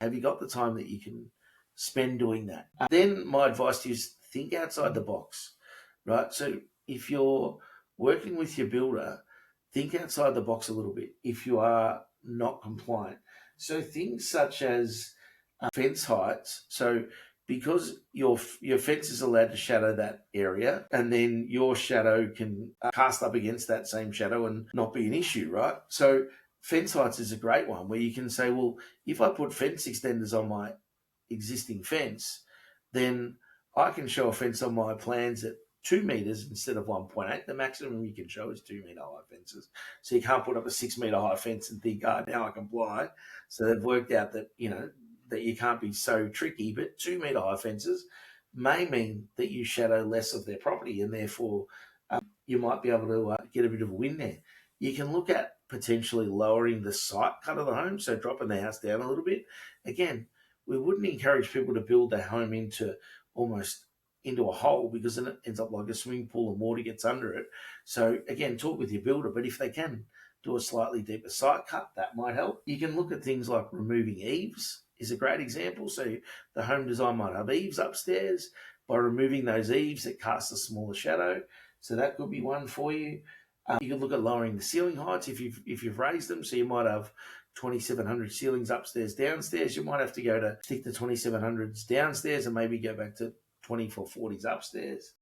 Have you got the time that you can spend doing that? Then my advice to you is think outside the box, right? So if you're working with your builder, think outside the box a little bit if you are not compliant. So things such as fence heights. So because your fence is allowed to shadow that area, and then your shadow can cast up against that same shadow and not be an issue, right? So fence heights is a great one where you can say, well, if I put fence extenders on my existing fence, then I can show a fence on my plans at 2 meters instead of 1.8. The maximum you can show is 2 meter high fences. So you can't put up a 6 meter high fence and think, oh, now I comply. So they've worked out that, that you can't be so tricky, but 2 meter high fences may mean that you shadow less of their property, and therefore you might be able to get a bit of a win there. You can look at potentially lowering the site cut of the home, so dropping the house down a little bit. Again, we wouldn't encourage people to build their home almost into a hole, because then it ends up like a swimming pool and water gets under it. So again, talk with your builder, but if they can do a slightly deeper site cut, that might help. You can look at things like removing eaves is a great example. So the home design might have eaves upstairs. By removing those eaves, it casts a smaller shadow. So that could be one for you. You could look at lowering the ceiling heights if you've raised them. So you might have 2700 ceilings upstairs, downstairs. You might have to go to stick the 2700s downstairs and maybe go back to 2440s upstairs.